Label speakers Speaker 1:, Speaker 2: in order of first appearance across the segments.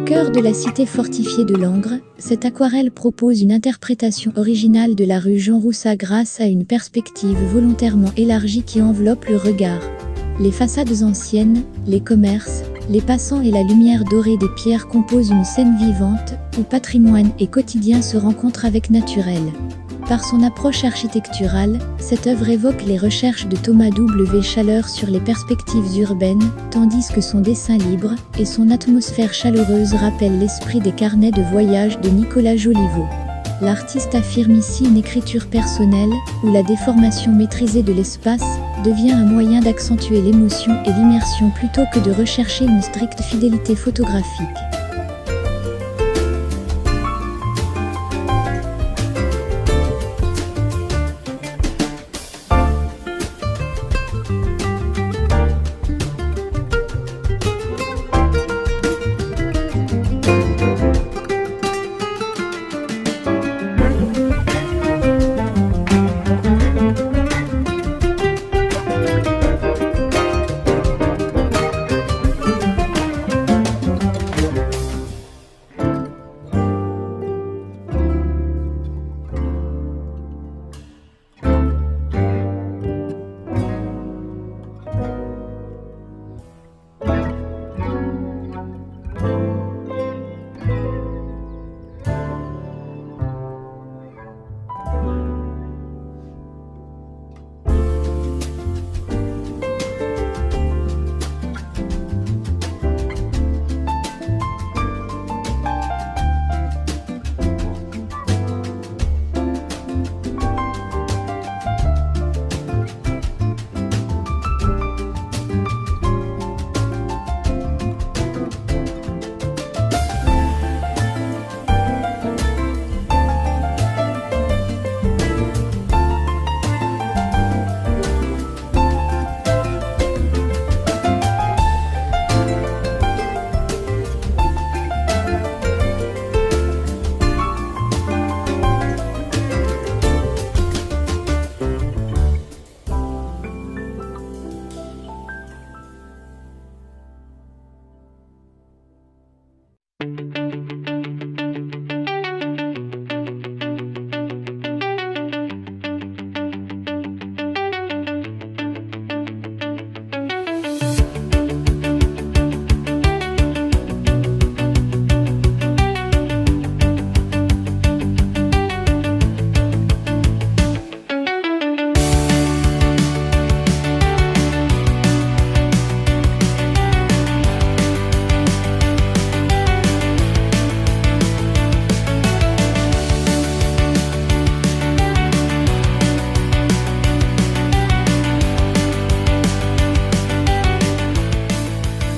Speaker 1: cœur de la cité fortifiée de Langres, cette aquarelle propose une interprétation originale de la rue Jean Roussat grâce à une perspective volontairement élargie qui enveloppe le regard. Les façades anciennes, les commerces, les passants et la lumière dorée des pierres composent une scène vivante, où patrimoine et quotidien se rencontrent avec naturel. Par son approche architecturale, cette œuvre évoque les recherches de Thomas W. Chaleur sur les perspectives urbaines, tandis que son dessin libre et son atmosphère chaleureuse rappellent l'esprit des carnets de voyage de Nicolas Joliveau. L'artiste affirme ici une écriture personnelle, où la déformation maîtrisée de l'espace devient un moyen d'accentuer l'émotion et l'immersion plutôt que de rechercher une stricte fidélité photographique.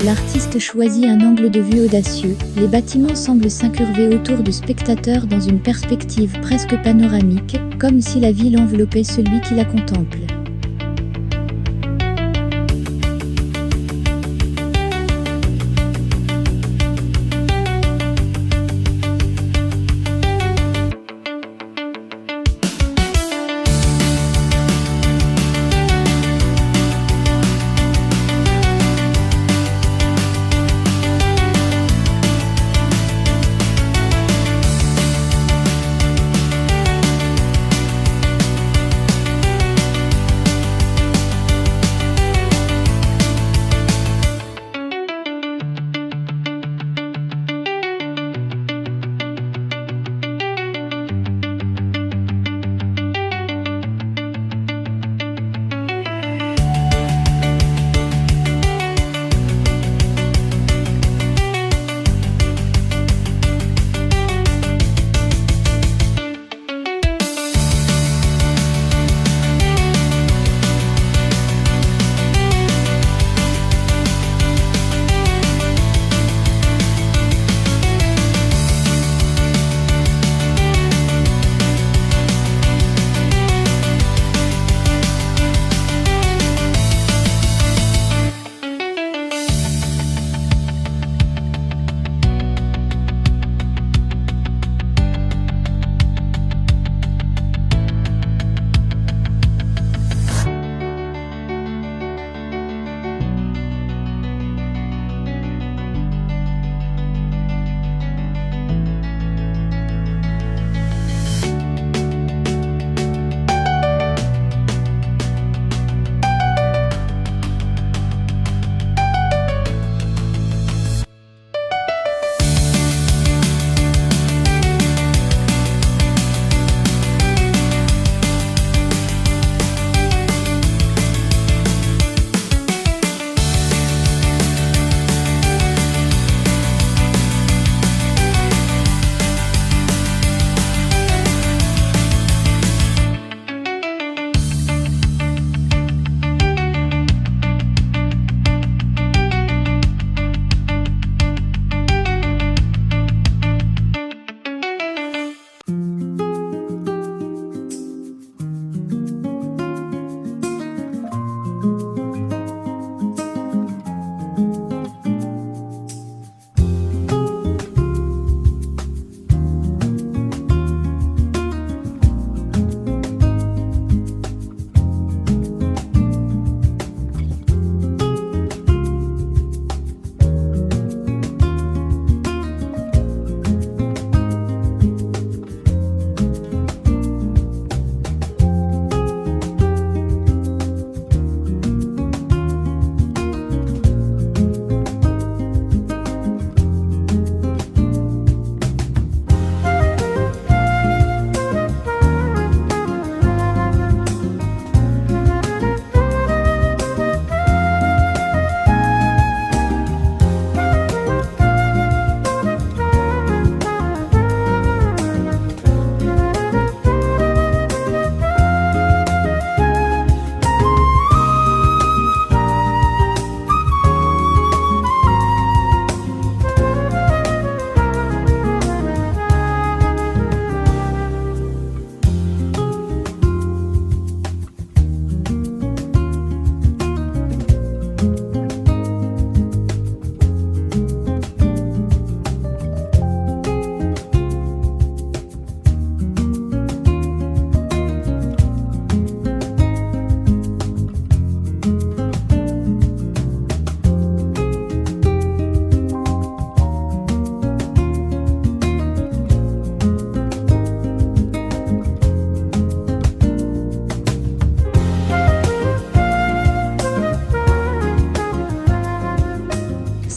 Speaker 1: L'artiste choisit un angle de vue audacieux, les bâtiments semblent s'incurver autour du spectateur dans une perspective presque panoramique, comme si la ville enveloppait celui qui la contemple.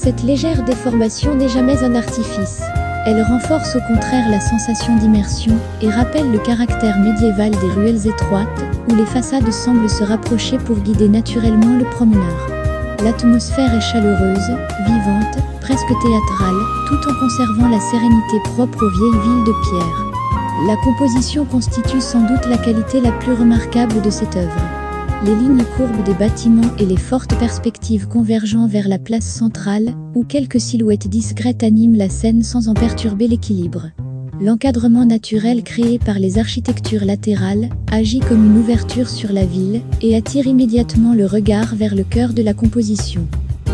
Speaker 1: Cette légère déformation n'est jamais un artifice. Elle renforce au contraire la sensation d'immersion et rappelle le caractère médiéval des ruelles étroites, où les façades semblent se rapprocher pour guider naturellement le promeneur. L'atmosphère est chaleureuse, vivante, presque théâtrale, tout en conservant la sérénité propre aux vieilles villes de pierre. La composition constitue sans doute la qualité la plus remarquable de cette œuvre. Les lignes courbes des bâtiments et les fortes perspectives convergeant vers la place centrale, où quelques silhouettes discrètes animent la scène sans en perturber l'équilibre. L'encadrement naturel créé par les architectures latérales agit comme une ouverture sur la ville et attire immédiatement le regard vers le cœur de la composition.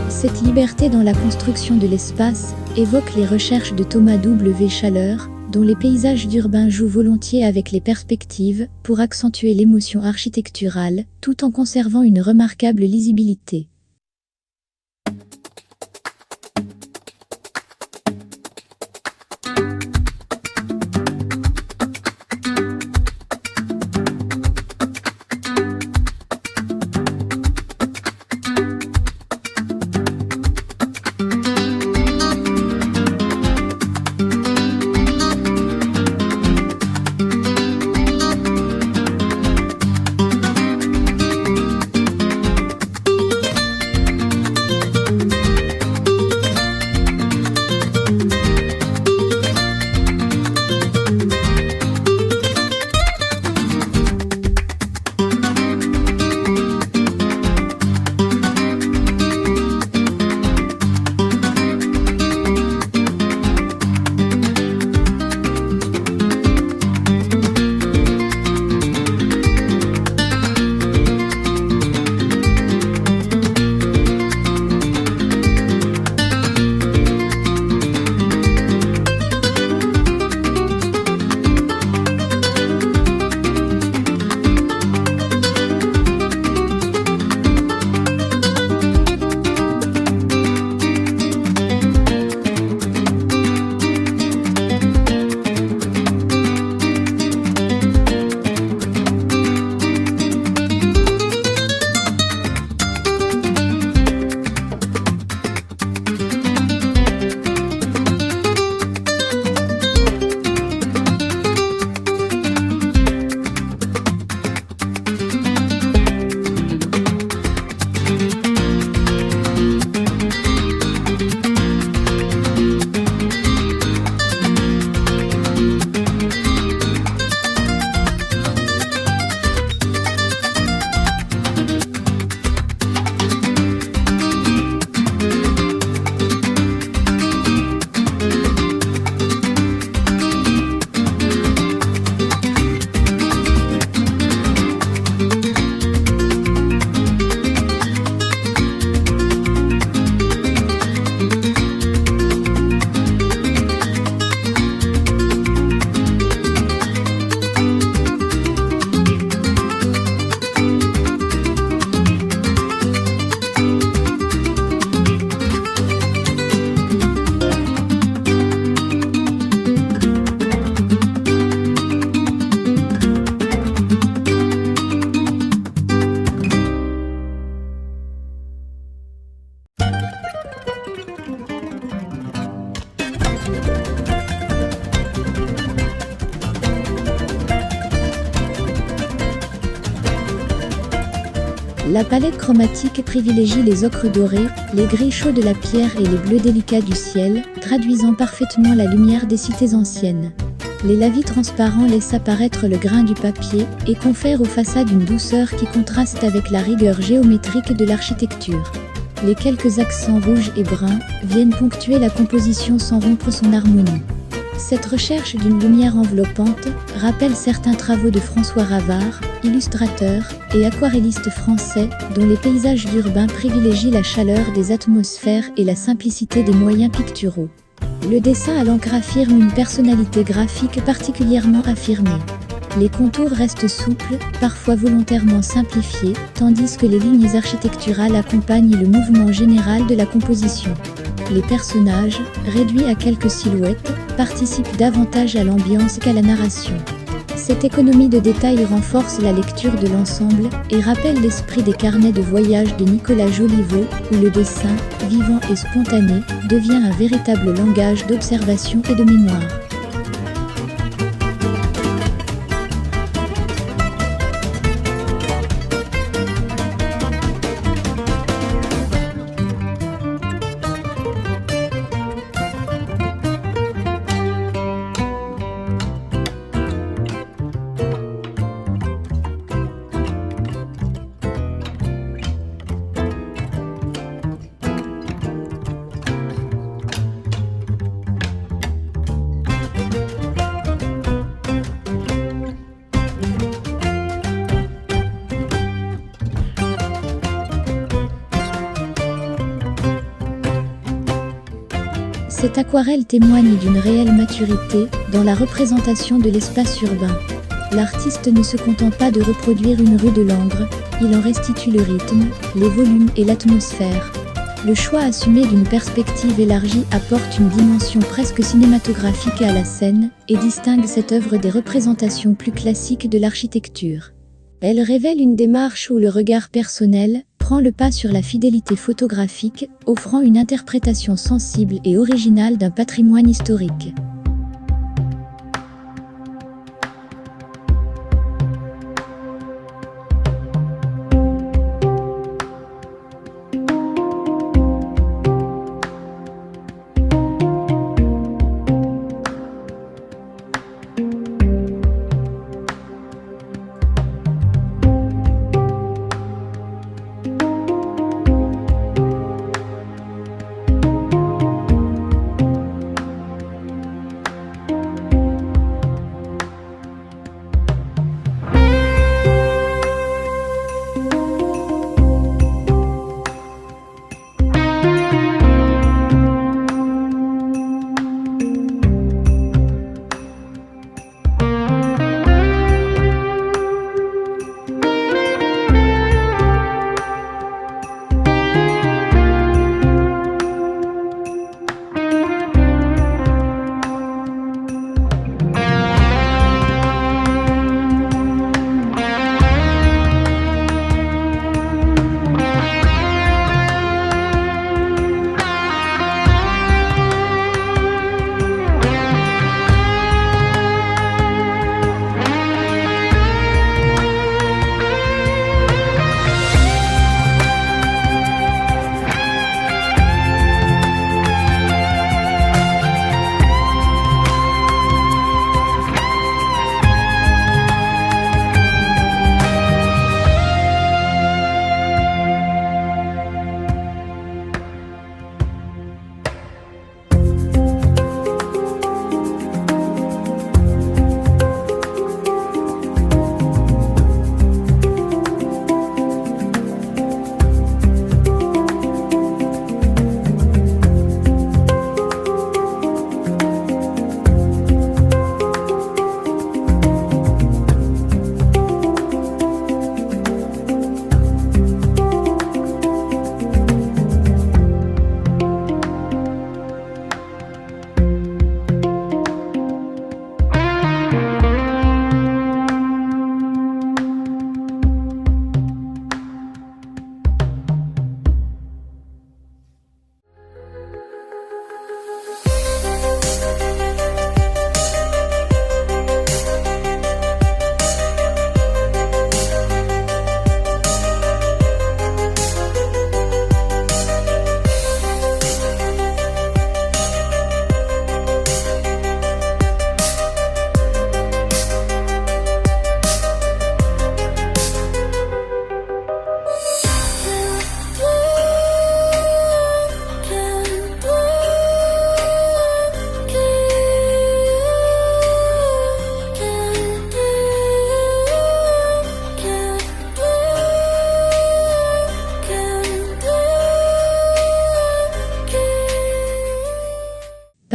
Speaker 1: Cette liberté dans la construction de l'espace évoque les recherches de Thomas W. Chaleur, dont les paysages d'urbain jouent volontiers avec les perspectives pour accentuer l'émotion architecturale, tout en conservant une remarquable lisibilité. La palette chromatique privilégie les ocres dorés, les gris chauds de la pierre et les bleus délicats du ciel, traduisant parfaitement la lumière des cités anciennes. Les lavis transparents laissent apparaître le grain du papier et confèrent aux façades une douceur qui contraste avec la rigueur géométrique de l'architecture. Les quelques accents rouges et bruns viennent ponctuer la composition sans rompre son harmonie. Cette recherche d'une lumière enveloppante rappelle certains travaux de François Ravard, illustrateur et aquarelliste français, dont les paysages urbains privilégient la chaleur des atmosphères et la simplicité des moyens picturaux. Le dessin à l'encre affirme une personnalité graphique particulièrement affirmée. Les contours restent souples, parfois volontairement simplifiés, tandis que les lignes architecturales accompagnent le mouvement général de la composition. Les personnages, réduits à quelques silhouettes, participent davantage à l'ambiance qu'à la narration. Cette économie de détail renforce la lecture de l'ensemble et rappelle l'esprit des carnets de voyage de Nicolas Joliveau, où le dessin, vivant et spontané, devient un véritable langage d'observation et de mémoire. Cette aquarelle témoigne d'une réelle maturité dans la représentation de l'espace urbain. L'artiste ne se contente pas de reproduire une rue de Langres, il en restitue le rythme, les volumes et l'atmosphère. Le choix assumé d'une perspective élargie apporte une dimension presque cinématographique à la scène et distingue cette œuvre des représentations plus classiques de l'architecture. Elle révèle une démarche où le regard personnel prend le pas sur la fidélité photographique, offrant une interprétation sensible et originale d'un patrimoine historique.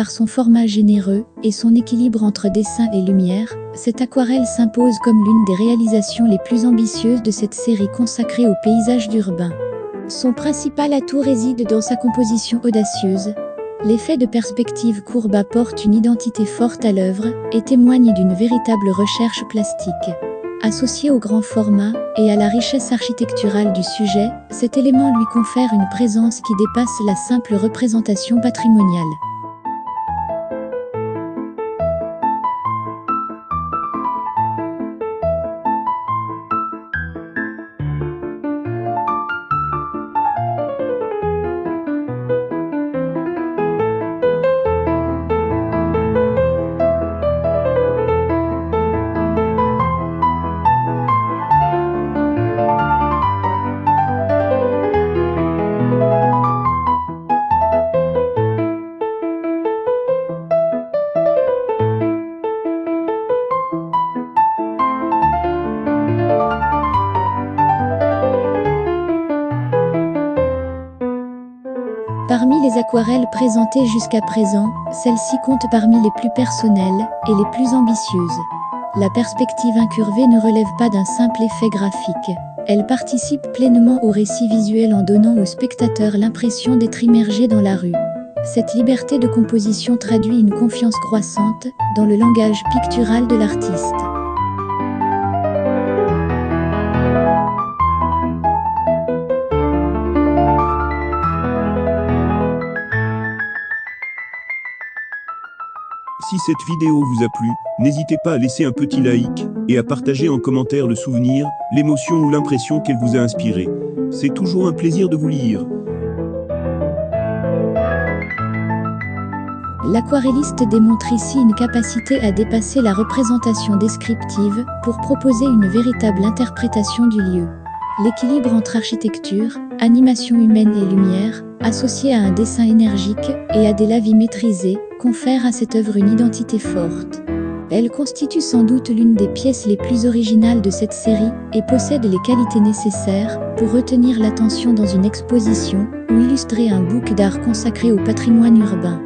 Speaker 1: Par son format généreux et son équilibre entre dessin et lumière, cette aquarelle s'impose comme l'une des réalisations les plus ambitieuses de cette série consacrée aux paysages urbains. Son principal atout réside dans sa composition audacieuse. L'effet de perspective courbe apporte une identité forte à l'œuvre et témoigne d'une véritable recherche plastique. Associé au grand format et à la richesse architecturale du sujet, cet élément lui confère une présence qui dépasse la simple représentation patrimoniale. Parmi les aquarelles présentées jusqu'à présent, celle-ci compte parmi les plus personnelles et les plus ambitieuses. La perspective incurvée ne relève pas d'un simple effet graphique. Elle participe pleinement au récit visuel en donnant au spectateur l'impression d'être immergé dans la rue. Cette liberté de composition traduit une confiance croissante dans le langage pictural de l'artiste.
Speaker 2: Si cette vidéo vous a plu, n'hésitez pas à laisser un petit like et à partager en commentaire le souvenir, l'émotion ou l'impression qu'elle vous a inspiré. C'est toujours un plaisir de vous lire.
Speaker 1: L'aquarelliste démontre ici une capacité à dépasser la représentation descriptive pour proposer une véritable interprétation du lieu. L'équilibre entre architecture, animation humaine et lumière, associé à un dessin énergique et à des lavis maîtrisés, confère à cette œuvre une identité forte. Elle constitue sans doute l'une des pièces les plus originales de cette série et possède les qualités nécessaires pour retenir l'attention dans une exposition ou illustrer un book d'art consacré au patrimoine urbain.